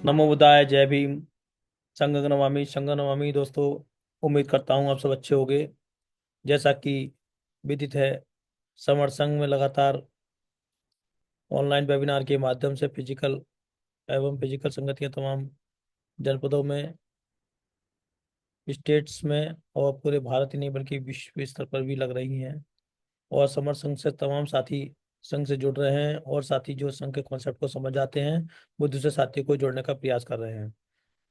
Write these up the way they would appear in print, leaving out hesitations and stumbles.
नमो बुद्धाय, जय भीम। संघ नमामि दोस्तों। उम्मीद करता हूँ आप सब अच्छे होंगे। जैसा कि विदित है, समर संघ में लगातार ऑनलाइन वेबिनार के माध्यम से फिजिकल संगतियां तमाम जनपदों में, स्टेट्स में और पूरे भारत ही नहीं बल्कि विश्व स्तर पर भी लग रही हैं। और समर संघ से तमाम साथी संघ से जुड़ रहे हैं और साथी जो संघ के कॉन्सेप्ट को समझ आते हैं वो दूसरे साथियों को जोड़ने का प्रयास कर रहे हैं।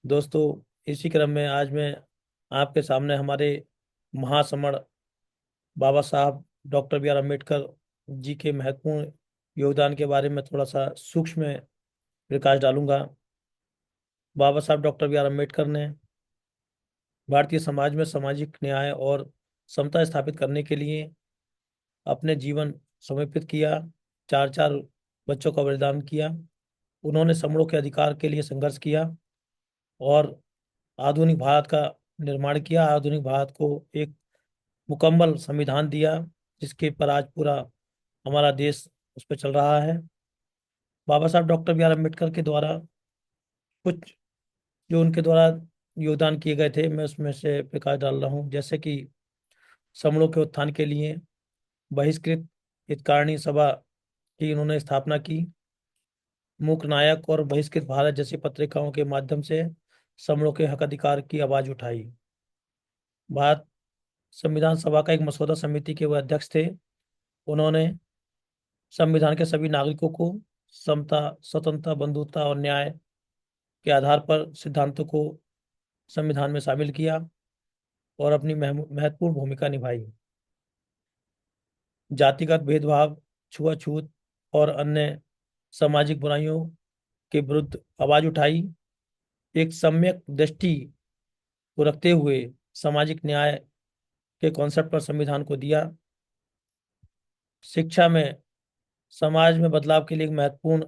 दोस्तों, इसी क्रम में आज मैं आपके सामने हमारे महासमण बाबा साहब doctor B are Ambedkar ji के महत्वपूर्ण योगदान के बारे में थोड़ा सा सूक्ष्म प्रकाश डालूंगा। बाबा साहब डॉक्टर बी आर अम्बेडकर ने भारतीय समाज में सामाजिक न्याय और समता स्थापित करने के लिए अपने जीवन समर्पित किया। चार चार बच्चों का बलिदान किया। उन्होंने समणों के अधिकार के लिए संघर्ष किया और आधुनिक भारत का निर्माण किया। आधुनिक भारत को एक मुकम्मल संविधान दिया जिसके पर आज पूरा हमारा देश उस पर चल रहा है। बाबा साहब डॉक्टर बी आर अम्बेडकर के द्वारा कुछ जो उनके द्वारा योगदान किए गए थे मैं उसमें से प्रकाश डाल रहा हूँ। जैसे कि समूहों के उत्थान के लिए बहिष्कृत हितकारिणी सभा की उन्होंने स्थापना की। मूक नायक और बहिष्कृत भारत जैसी पत्रिकाओं के माध्यम से समूहों के हक अधिकार की आवाज उठाई। भारत संविधान सभा का एक मसौदा समिति के वो अध्यक्ष थे। उन्होंने संविधान के सभी नागरिकों को समता, स्वतंत्रता, बंधुता और न्याय के आधार पर सिद्धांतों को संविधान में शामिल किया और अपनी महत्वपूर्ण भूमिका निभाई। जातिगत भेदभाव, छुआछूत और अन्य सामाजिक बुराइयों के विरुद्ध आवाज उठाई। एक सम्यक दृष्टि को रखते हुए सामाजिक न्याय के कॉन्सेप्ट पर संविधान को दिया। शिक्षा में समाज में बदलाव के लिए एक महत्वपूर्ण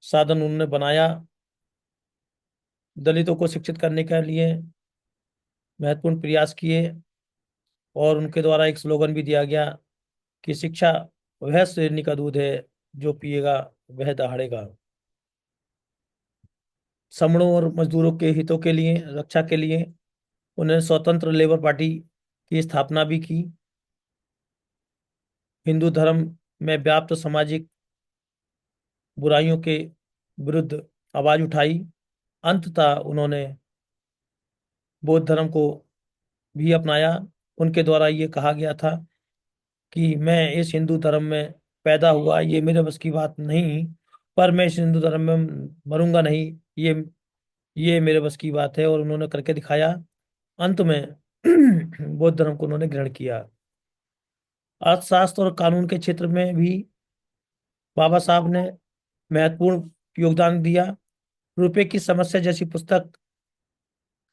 साधन उन्होंने बनाया। दलितों को शिक्षित करने के लिए महत्वपूर्ण प्रयास किए और उनके द्वारा एक स्लोगन भी दिया गया कि शिक्षा वह शेरनी का दूध है, जो पिएगा वह दहाड़ेगा। समणों और मजदूरों के हितों के लिए, रक्षा के लिए उन्होंने स्वतंत्र लेबर पार्टी की स्थापना भी की। हिंदू धर्म में व्याप्त सामाजिक बुराइयों के विरुद्ध आवाज उठाई। अंततः उन्होंने बौद्ध धर्म को भी अपनाया। उनके द्वारा ये कहा गया था कि मैं इस हिंदू धर्म में पैदा हुआ, ये मेरे बस की बात नहीं, पर मैं इस हिंदू धर्म में मरूंगा नहीं, ये मेरे बस की बात है। और उन्होंने करके दिखाया। अंत में बौद्ध धर्म को उन्होंने ग्रहण किया। अर्थशास्त्र और कानून के क्षेत्र में भी बाबा साहब ने महत्वपूर्ण योगदान दिया। रुपए की समस्या जैसी पुस्तक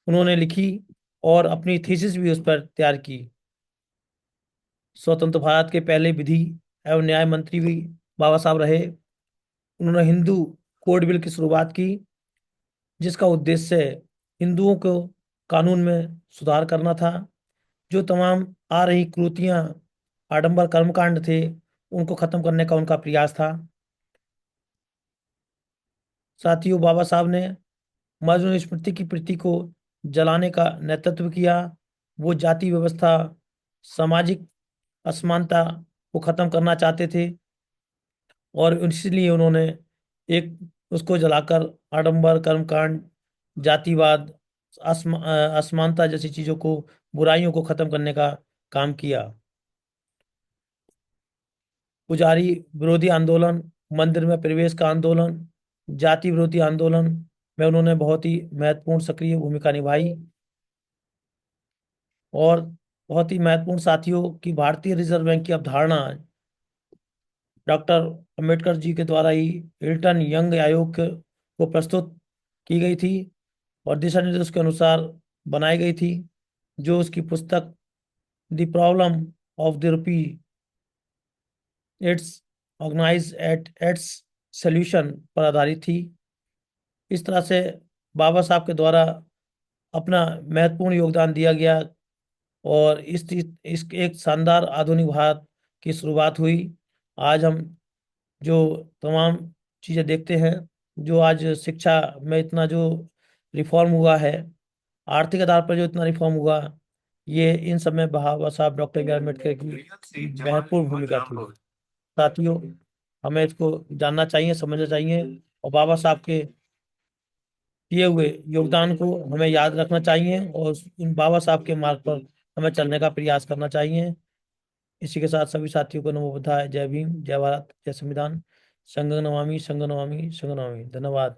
उन्होंने लिखी और अपनी थीसिस भी उस पर तैयार की। स्वतंत्र भारत के पहले विधि एवं न्याय मंत्री भी बाबा साहब रहे। उन्होंने हिंदू कोड बिल की शुरुआत की जिसका उद्देश्य हिंदुओं को कानून में सुधार करना था। जो तमाम आ रही कुरीतियां, आडंबर कर्मकांड थे, उनको खत्म करने का उनका प्रयास था। साथियों, बाबा साहब ने मनुस्मृति की प्रति को जलाने का नेतृत्व किया। वो जाति व्यवस्था, सामाजिक असमानता को खत्म करना चाहते थे और इसलिए उन्होंने एक उसको जलाकर आडंबर कर्मकांड, जातिवाद, असमानता जैसी चीजों को, बुराइयों को खत्म करने का काम किया। पुजारी विरोधी आंदोलन, मंदिर में प्रवेश का आंदोलन, जाति विरोधी आंदोलन में उन्होंने बहुत ही महत्वपूर्ण सक्रिय भूमिका निभाई। और बहुत ही महत्वपूर्ण साथियों की भारतीय रिजर्व बैंक की अवधारणा डॉक्टर अंबेडकर जी के द्वारा ही हिल्टन यंग आयोग को प्रस्तुत की गई थी और दिशा निर्देश के अनुसार बनाई गई थी। जो उसकी पुस्तक the problem of the rupee, its organise at its solution पर आधारित थी। इस तरह से बाबा साहब के द्वारा अपना महत्वपूर्ण योगदान दिया गया और इस एक शानदार आधुनिक भारत की शुरुआत हुई। आज हम जो तमाम चीज़ें देखते हैं जो आज शिक्षा में इतना जो रिफॉर्म हुआ है, आर्थिक आधार पर जो इतना रिफॉर्म हुआ, ये इन सब में बाबा साहब डॉक्टर बी आर अम्बेडकर की महत्वपूर्ण भूमिका थी। साथियों, हमें इसको जानना चाहिए, समझना चाहिए, और बाबा साहब के किए हुए योगदान को हमें याद रखना चाहिए, और इन बाबा साहब के मार्ग पर हमें चलने का प्रयास करना चाहिए। इसी के साथ सभी साथियों को नमो बुद्धाय। जय भीम, जय भारत, जय संविधान। संघ नमामि, संघ नमामि, संघ नमामि। धन्यवाद।